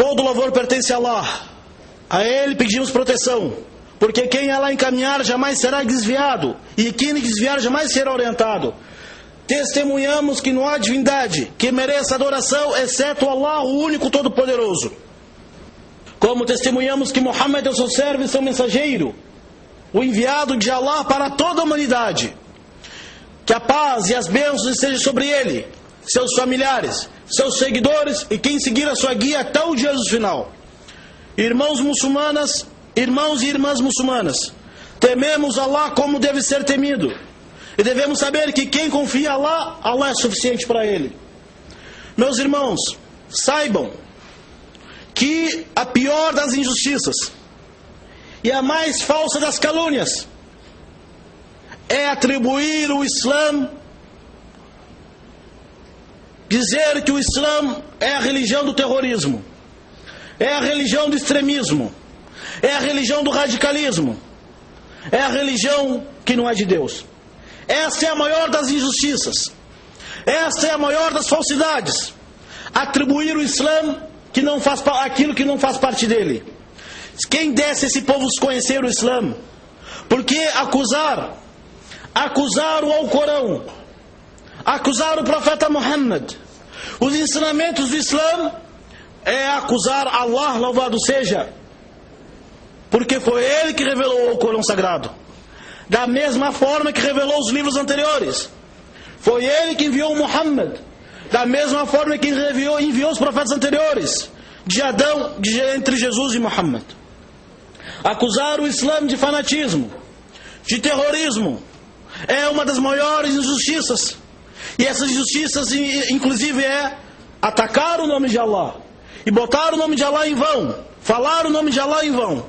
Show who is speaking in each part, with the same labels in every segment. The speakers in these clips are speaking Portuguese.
Speaker 1: Todo louvor pertence a Allah. A Ele pedimos proteção, porque quem Allah encaminhar jamais será desviado, e quem desviar jamais será orientado. Testemunhamos que não há divindade que mereça adoração, exceto Allah, o único todo-poderoso. Como testemunhamos que Muhammad é o seu servo e seu mensageiro, o enviado de Allah para toda a humanidade. Que a paz e as bênçãos estejam sobre ele, seus familiares, seus seguidores e quem seguir a sua guia até o dia do final. Irmãos muçulmanas, irmãos e irmãs muçulmanas, tememos Allah como deve ser temido. E devemos saber que quem confia em Allah, Allah é suficiente para ele. Meus irmãos, saibam que a pior das injustiças e a mais falsa das calúnias é atribuir o Islã, dizer que o Islã é a religião do terrorismo, é a religião do extremismo, é a religião do radicalismo, é a religião que não é de Deus. Essa é a maior das injustiças, essa é a maior das falsidades, atribuir o Islã que não faz, aquilo que não faz parte dele. Quem desse esse povo conhecer o Islã? Porque acusar o Alcorão, acusar o profeta Muhammad, os ensinamentos do Islã, é acusar Allah, louvado seja, porque foi ele que revelou o Alcorão sagrado, da mesma forma que revelou os livros anteriores. Foi ele que enviou Muhammad, da mesma forma que enviou os profetas anteriores, de Adão, entre Jesus e Muhammad. Acusar o Islã de fanatismo, de terrorismo, é uma das maiores injustiças. E essas injustiças, inclusive, é atacar o nome de Allah e botar o nome de Allah em vão, falar o nome de Allah em vão.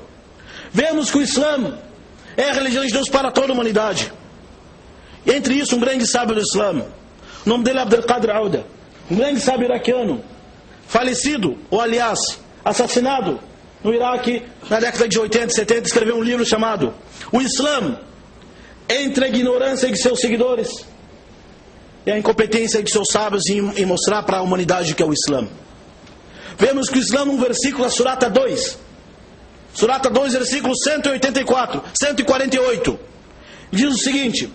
Speaker 1: Vemos que o Islã é a religião de Deus para toda a humanidade. E entre isso, um grande sábio do Islã, o nome dele é Abdul Qadir Auda, um grande sábio iraquiano, falecido, ou aliás, assassinado no Iraque na década de 80 e 70, escreveu um livro chamado O Islã entre a ignorância de seus seguidores e a incompetência de seus sábios em mostrar para a humanidade o que é o Islã. Vemos que o Islã, num versículo da Surata 2, versículo 148, diz o seguinte: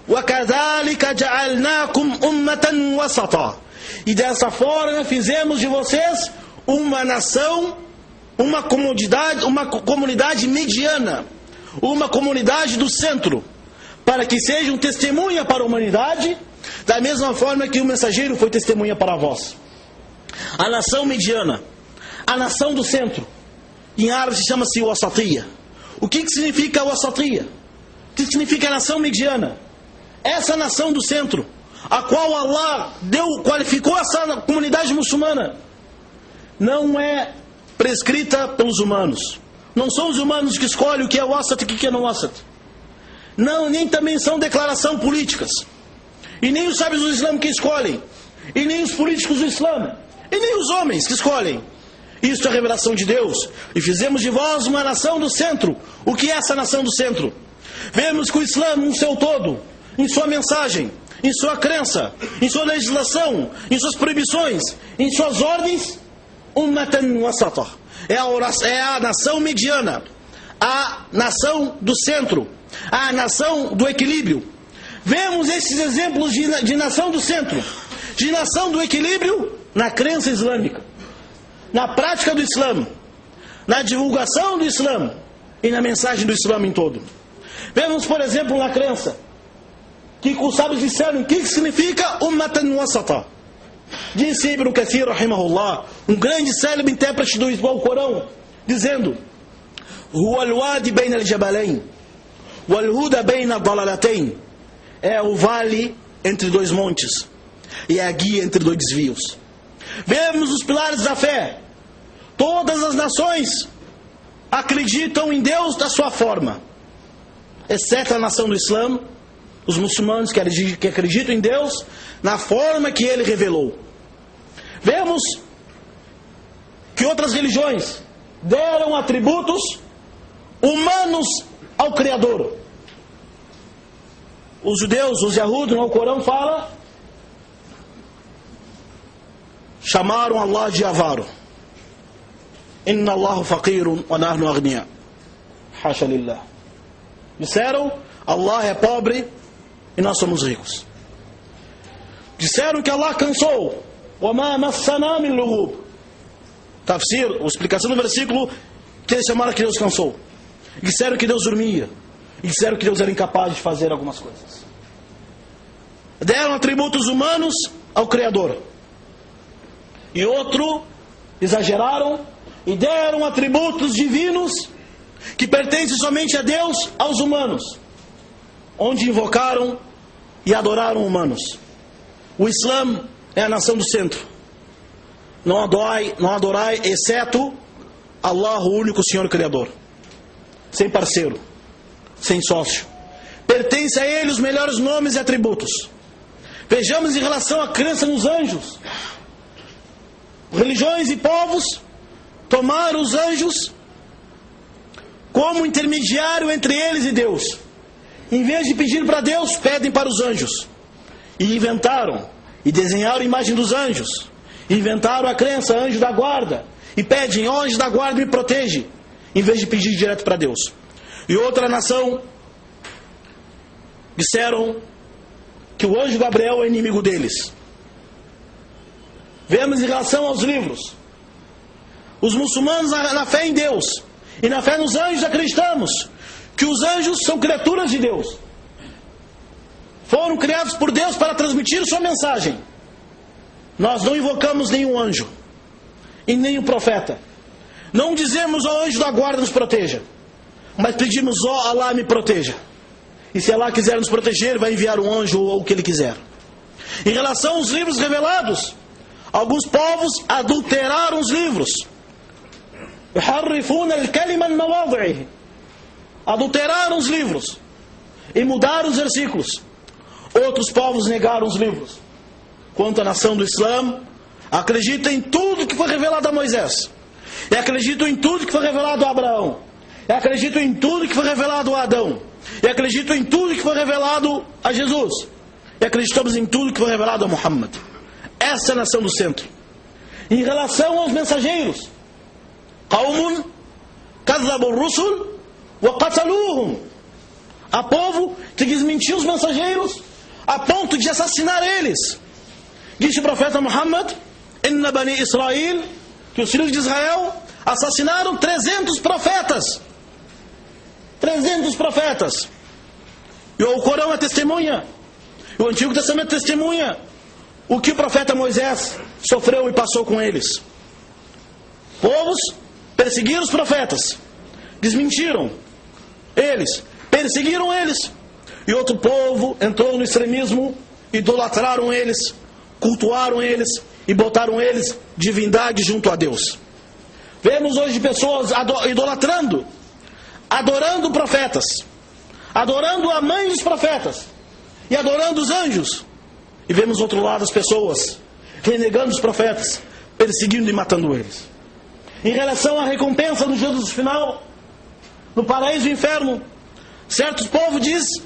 Speaker 1: وَكَذَلِكَ جَعَلْنَاكُمْ أُمَّةً وَسَطًا. E dessa forma fizemos de vocês uma nação, uma comunidade mediana, uma comunidade do centro, para que sejam testemunha para a humanidade, da mesma forma que o mensageiro foi testemunha para vós. A nação mediana, a nação do centro, em árabe se chama-se Wasatiyya. O que significa Wasatiyya? O que significa a nação mediana? Essa nação do centro, a qual Allah qualificou essa comunidade muçulmana, não é prescrita pelos humanos. Não são os humanos que escolhem o que é Wasat e o que é não Wasat. Não, nem também são declarações políticas. E nem os sábios do Islã que escolhem. E nem os políticos do Islã. E nem os homens que escolhem. Isto é a revelação de Deus. E fizemos de vós uma nação do centro. O que é essa nação do centro? Vemos que o Islã, no seu todo, em sua mensagem, em sua crença, em sua legislação, em suas proibições, em suas ordens, ummatan wasata. É a nação mediana, a nação do centro, a nação do equilíbrio. Vemos esses exemplos de nação do centro, de nação do equilíbrio na crença islâmica, na prática do Islã, na divulgação do Islã e na mensagem do Islã em todo. Vemos, por exemplo, na crença, que os sábios disseram o que significa ummatan wasata. Disse Ibn Kathir, rahimahullah, um grande célebre intérprete do Alcorão, dizendo: Huwa al-wadi bayna al-jabalain wal-huda bayna ad-dalalatayn. É o vale entre dois montes e é a guia entre dois desvios. Vemos os pilares da fé. Todas as nações acreditam em Deus da sua forma, exceto a nação do Islã, os muçulmanos que acreditam em Deus na forma que Ele revelou. Vemos que outras religiões deram atributos humanos ao Criador. Os judeus, os Yahud, no Alcorão fala, chamaram Allah de avaro. Inna Allahu faqirun wa nahnu aghniya. Hasha lillah. Disseram, Allah é pobre e nós somos ricos. Disseram que Allah cansou. Wa ma massana min lughub. Tafsir, a explicação do versículo, que eles chamaram que Deus cansou. Disseram que Deus dormia. E disseram que Deus era incapaz de fazer algumas coisas. Deram atributos humanos ao Criador. E outro, exageraram e deram atributos divinos que pertencem somente a Deus aos humanos, onde invocaram e adoraram humanos. O Islã é a nação do centro. Não adorai exceto Allah, o único Senhor Criador, sem parceiro, sem sócio. Pertence a Ele os melhores nomes e atributos. Vejamos em relação à crença nos anjos. Religiões e povos tomaram os anjos como intermediário entre eles e Deus. Em vez de pedir para Deus, pedem para os anjos. E inventaram e desenharam a imagem dos anjos. Inventaram a crença, anjo da guarda. E pedem, ó anjo da guarda, me protege. Em vez de pedir direto para Deus. E outra nação disseram que o anjo Gabriel é inimigo deles. Vemos em relação aos livros. Os muçulmanos, na fé em Deus e na fé nos anjos, acreditamos que os anjos são criaturas de Deus. Foram criados por Deus para transmitir sua mensagem. Nós não invocamos nenhum anjo e nem um profeta. Não dizemos, ó anjo da guarda, nos proteja. Mas pedimos, ó Allah, me proteja. E se Allah quiser nos proteger, vai enviar um anjo ou o que Ele quiser. Em relação aos livros revelados, alguns povos adulteraram os livros. Adulteraram os livros e mudaram os versículos. Outros povos negaram os livros. Quanto à nação do Islã, acredita em tudo que foi revelado a Moisés. E acredito em tudo que foi revelado a Abraão. E acredito em tudo que foi revelado a Adão. E acredito em tudo que foi revelado a Jesus. E acreditamos em tudo que foi revelado a Muhammad. Essa é a nação do centro. Em relação aos mensageiros, Qawmun kadhabu ar-rusul wa qataluhum. Há povo que desmentiu os mensageiros a ponto de assassinar eles. Disse o profeta Muhammad, Inna Bani Israel, que os filhos de Israel assassinaram 300 profetas. 300 profetas. E o Corão é testemunha. O Antigo Testamento testemunha o que o profeta Moisés sofreu e passou com eles. Povos perseguiram os profetas, desmentiram eles, perseguiram eles. E outro povo entrou no extremismo, idolatraram eles, cultuaram eles e botaram eles divindade junto a Deus. Vemos hoje pessoas idolatrando, adorando profetas, adorando a mãe dos profetas e adorando os anjos. E vemos do outro lado as pessoas renegando os profetas, perseguindo e matando eles. Em relação à recompensa do juízo final, no paraíso e inferno, certos povos dizem,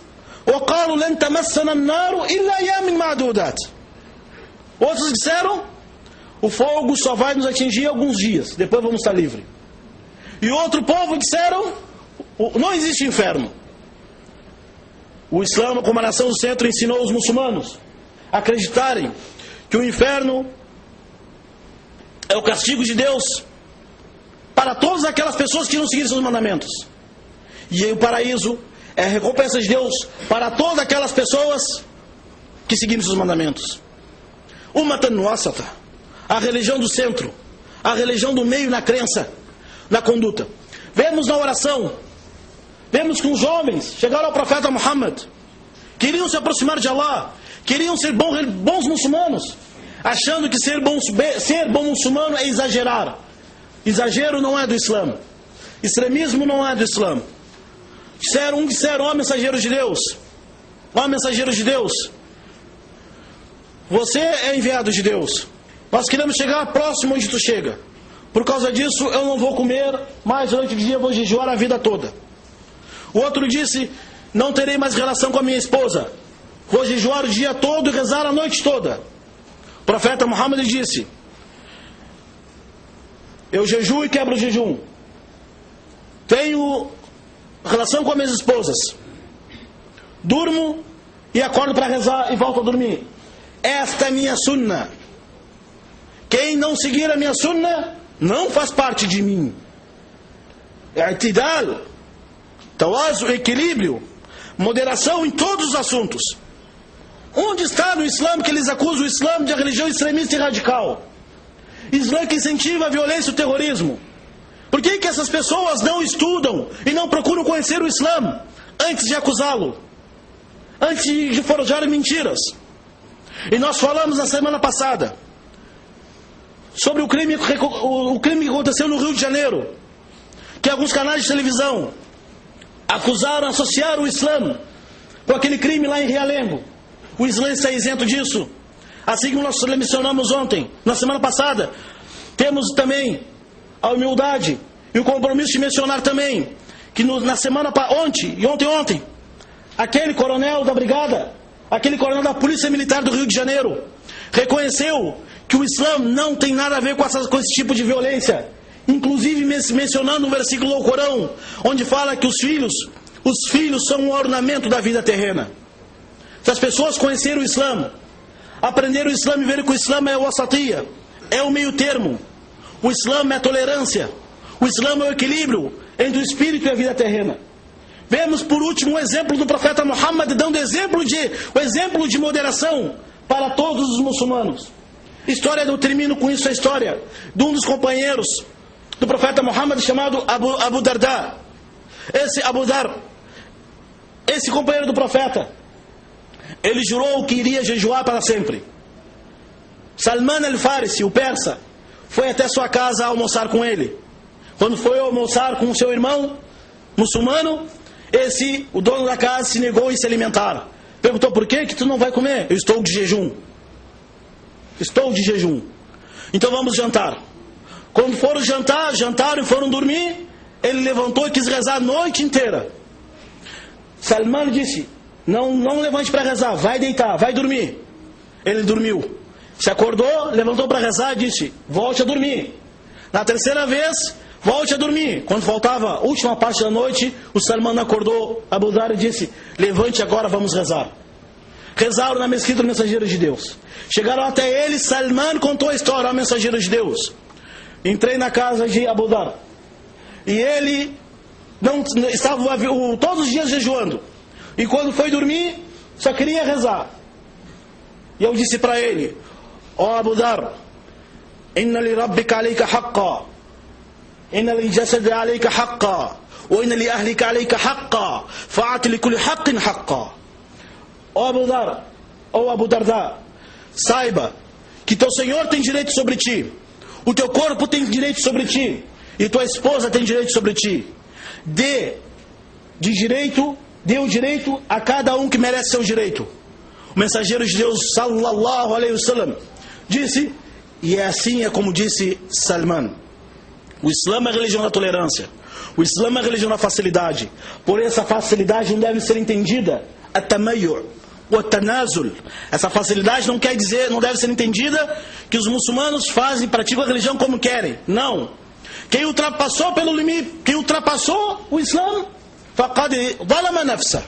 Speaker 1: وَقَالُوا لَنْ تَمَسَّنَا النَّارُ إِلَّا أَيَّامٍ مَعْدُودَاتٍ. Outros disseram, o fogo só vai nos atingir alguns dias, depois vamos estar livres. E outro povo disseram, não existe inferno. O Islã, como a nação do centro, ensinou os muçulmanos a acreditarem que o inferno é o castigo de Deus para todas aquelas pessoas que não seguirem seus mandamentos. E o paraíso é a recompensa de Deus para todas aquelas pessoas que seguirem seus mandamentos. Ummatan wasata, a religião do centro, a religião do meio na crença, na conduta. Vemos na oração, vemos que os jovens chegaram ao profeta Muhammad, queriam se aproximar de Allah, queriam ser bons muçulmanos, achando que ser bom muçulmano é exagerar. Exagero não é do Islã, extremismo não é do Islã. Disseram, ó mensageiros de Deus, ó mensageiros de Deus, você é enviado de Deus, nós queremos chegar próximo onde tu chega. Por causa disso eu não vou comer mais durante o dia, vou jejuar a vida toda. O outro disse, não terei mais relação com a minha esposa, vou jejuar o dia todo e rezar a noite toda. O profeta Muhammad disse, Eu jejuo e quebro o jejum. Tenho relação com as minhas esposas. Durmo e acordo para rezar e volto a dormir. Esta é a minha sunna. Quem não seguir a minha sunna não faz parte de mim. I'tidal, tawazu, equilíbrio, moderação em todos os assuntos. Onde está no Islã que eles acusam o Islã de religião extremista e radical? Islã que incentiva a violência e o terrorismo. Por que essas pessoas não estudam e não procuram conhecer o Islã antes de acusá-lo? Antes de forjar mentiras? E nós falamos na semana passada sobre o crime que aconteceu no Rio de Janeiro, que alguns canais de televisão acusaram, associaram o Islã com aquele crime lá em Realengo. O Islã está isento disso. Assim como nós mencionamos ontem, na semana passada, temos também a humildade e o compromisso de mencionar também que na semana ontem, aquele coronel da brigada, aquele coronel da Polícia Militar do Rio de Janeiro, reconheceu que o Islã não tem nada a ver com esse tipo de violência. Inclusive mencionando um versículo do Corão, onde fala que os filhos são um ornamento da vida terrena. Se as pessoas conhecerem o Islã, aprenderam o Islã e verem que o Islã é o wasatiyya, é o meio termo. O Islã é a tolerância. O Islã é o equilíbrio entre o espírito e a vida terrena. Vemos por último o exemplo do profeta Muhammad, dando o exemplo de moderação para todos os muçulmanos. Eu termino com isso a história de um dos companheiros do profeta Muhammad, chamado Abu Darda. Esse companheiro do profeta, ele jurou que iria jejuar para sempre. Salman al-Farisi, o persa, foi até sua casa almoçar com ele. Quando foi almoçar com seu irmão muçulmano, o dono da casa se negou a se alimentar. Perguntou: por que tu não vai comer? Eu estou de jejum. Estou de jejum. Então vamos jantar. Quando foram jantaram e foram dormir, ele levantou e quis rezar a noite inteira. Salman disse: não levante para rezar, vai deitar, vai dormir. Ele dormiu. Se acordou, levantou para rezar e disse: volte a dormir. Na terceira vez, volte a dormir. Quando faltava a última parte da noite, o Salman acordou Abu Dhar e disse: levante agora, vamos rezar. Rezaram na mesquita do mensageiro de Deus. Chegaram até ele, Salman contou a história ao mensageiro de Deus. Entrei na casa de Abu Dhar e ele não estava todos os dias jejuando. E quando foi dormir, só queria rezar. E eu disse para ele: ó Abu Dhar, inna li rabbika alayka haqqa, inna li jasadi alayka haqqa, wa inna li ahlika alayka haqqa, fa'ati li kulli haqqin haqqa. Ó Abu Darda, saiba que teu Senhor tem direito sobre ti, o teu corpo tem direito sobre ti, e tua esposa tem direito sobre ti. Dê o direito a cada um que merece seu direito. O mensageiro de Deus, sallallahu alaihi wasallam, disse, e assim é como disse Salman: o Islã é a religião da tolerância, o Islã é a religião da facilidade. Porém, essa facilidade não deve ser entendida at-tamayyu' wa at-tanazul. Essa facilidade não deve ser entendida que os muçulmanos praticam a religião como querem. Não. Quem ultrapassou pelo limite, quem ultrapassou o Islã, faqad zalama nafsa.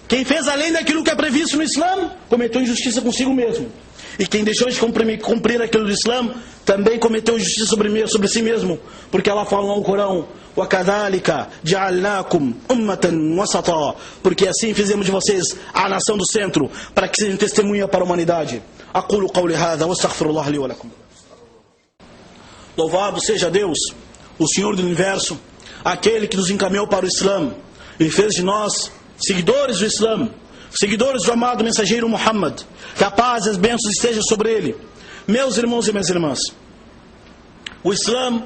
Speaker 1: Quem fez além daquilo que é previsto no Islã, cometeu injustiça consigo mesmo. E quem deixou de cumprir aquilo do Islã, também cometeu injustiça sobre si mesmo. Porque Allah fala no Corão: وَكَذَلِكَ جَعَلْنَاكُمْ أُمَّةً وَسَطًا. Porque assim fizemos de vocês a nação do centro, para que sejam testemunha para a humanidade. أقول قولي هذا واستغفر الله لي ولكم. Louvado seja Deus, o Senhor do Universo, aquele que nos encaminhou para o Islã e fez de nós seguidores do Islã, seguidores do amado mensageiro Muhammad. Que a paz e as bênçãos estejam sobre ele. Meus irmãos e minhas irmãs, o Islã,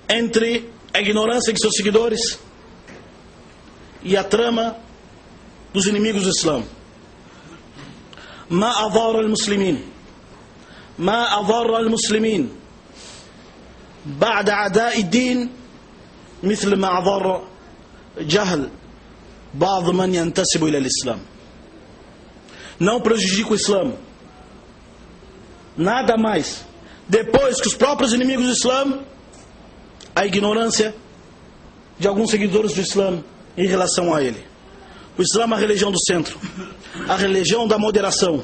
Speaker 1: entre a ignorância de seus seguidores e a trama dos inimigos do Islã, ما أضر المسلمين بعد أعداء الدين مثل ما أضر جهل بعض من ينتسب إلى الإسلام. Não prejudica o Islã nada mais, depois que os próprios inimigos do Islã, a ignorância de alguns seguidores do Islã em relação a ele. O Islã é a religião do centro, a religião da moderação,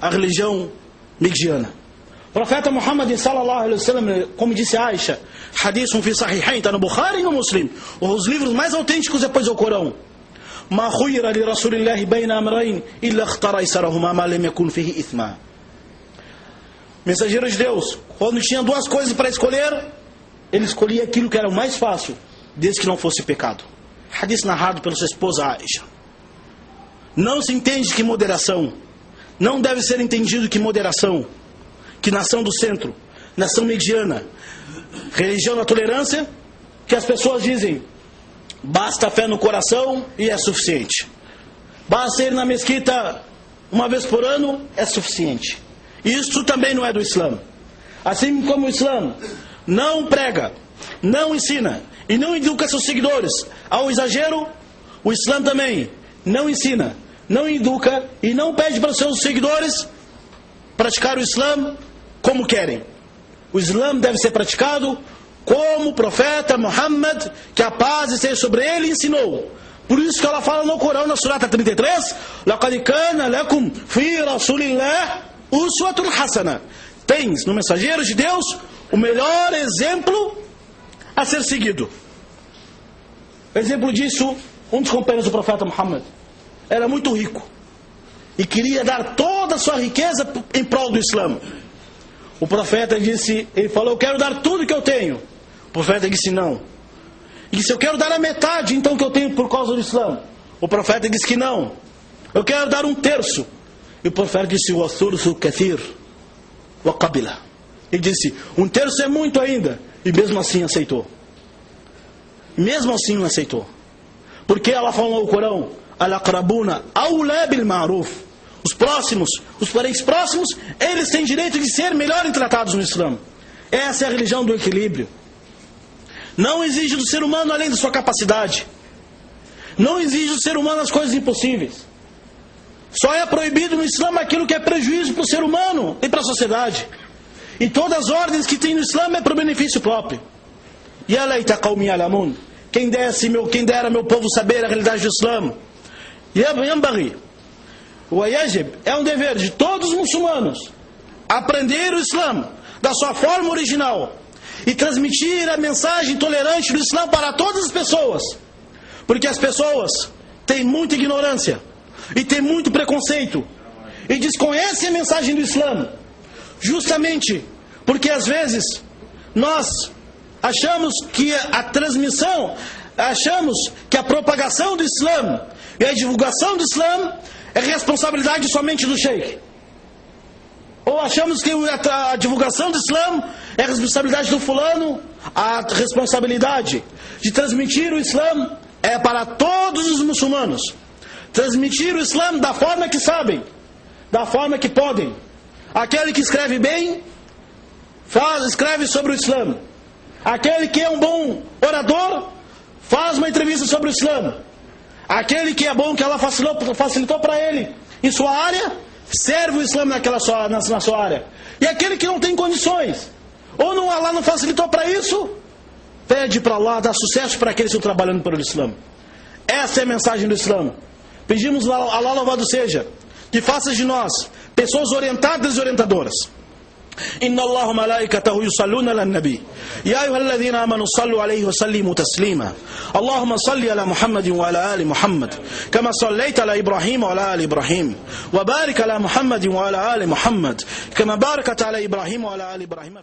Speaker 1: a religião mediana. O profeta Muhammad sallallahu alaihi wasallam, como disse Aisha, hadithun fi sahihain, está no Bukhari e no Muslim, os livros mais autênticos depois do Corão. Ma khuyira li rasulillahi bayna amrayn illa ikhtara aysarahuma ma lam yakun fihi ithma. Mensageiro de Deus, quando tinha duas coisas para escolher, ele escolhia aquilo que era o mais fácil, desde que não fosse pecado. Hadith narrado pela sua esposa Aisha. Não se entende que moderação, não deve ser entendido que moderação, que nação do centro, nação mediana, religião da tolerância, que as pessoas dizem, basta fé no coração e é suficiente. Basta ir na mesquita uma vez por ano, é suficiente. Isso também não é do Islã. Assim como o Islã não prega, não ensina e não educa seus seguidores ao exagero, o Islã também não ensina, não educa e não pede para os seus seguidores praticar o Islã como querem. O Islã deve ser praticado como o profeta Muhammad, que a paz esteja sobre ele, ensinou. Por isso que ela fala no Corão, na Surata 33, لَقَدْ كَانَ لَكُمْ فِي رَسُولِ اللَّهِ أُسْوَةٌ حَسَنَةٌ. Tens no mensageiro de Deus o melhor exemplo a ser seguido. Exemplo disso, um dos companheiros do profeta Muhammad era muito rico e queria dar toda a sua riqueza em prol do Islã. O profeta disse, ele falou, eu quero dar tudo que eu tenho. O profeta disse não. Ele disse, eu quero dar a metade então que eu tenho por causa do Islã. O profeta disse que não. Eu quero dar 1/3. E o profeta disse, wa thuluthu kathir wa qabila. Ele disse, 1/3 é muito ainda. E mesmo assim aceitou. Mesmo assim não aceitou. Porque ela falou no Corão, al-aqrabuna awla bil ma'ruf. Os próximos, os parentes próximos, eles têm direito de ser melhor tratados no Islã. Essa é a religião do equilíbrio. Não exige do ser humano além da sua capacidade. Não exige do ser humano as coisas impossíveis. Só é proibido no Islã aquilo que é prejuízo para o ser humano e para a sociedade. E todas as ordens que tem no Islã é para o benefício próprio. Ya laita qaumi ya'lamun. Quem dera meu povo saber a realidade do Islã. Yanbaghi wa yajib, é um dever de todos os muçulmanos aprender o Islã da sua forma original e transmitir a mensagem tolerante do Islã para todas as pessoas. Porque as pessoas têm muita ignorância e têm muito preconceito e desconhecem a mensagem do Islã, justamente porque às vezes nós achamos que a transmissão, achamos que a propagação do Islã e a divulgação do Islã é responsabilidade somente do sheikh. Ou achamos que a divulgação do Islã é responsabilidade do fulano. A responsabilidade de transmitir o Islã é para todos os muçulmanos. Transmitir o Islã da forma que sabem, da forma que podem. Aquele que escreve bem, escreve sobre o Islã. Aquele que é um bom orador, faz uma entrevista sobre o Islã. Aquele que é bom, que Allah facilitou para ele em sua área, serve o Islã na sua área. E aquele que não tem condições, ou não, Allah não facilitou para isso, pede para Allah dar sucesso para aqueles que estão trabalhando pelo Islã. Essa é a mensagem do Islã. Pedimos a Allah louvado seja, que faça de nós pessoas orientadas e orientadoras. إن الله ملائكته يصلون على النبي يا أيها الذين آمنوا صلوا عليه وسلموا تسليما اللهم صل على محمد وعلى آل محمد كما صليت على إبراهيم وعلى آل إبراهيم وبارك على محمد وعلى آل محمد كما باركت على إبراهيم وعلى آل إبراهيم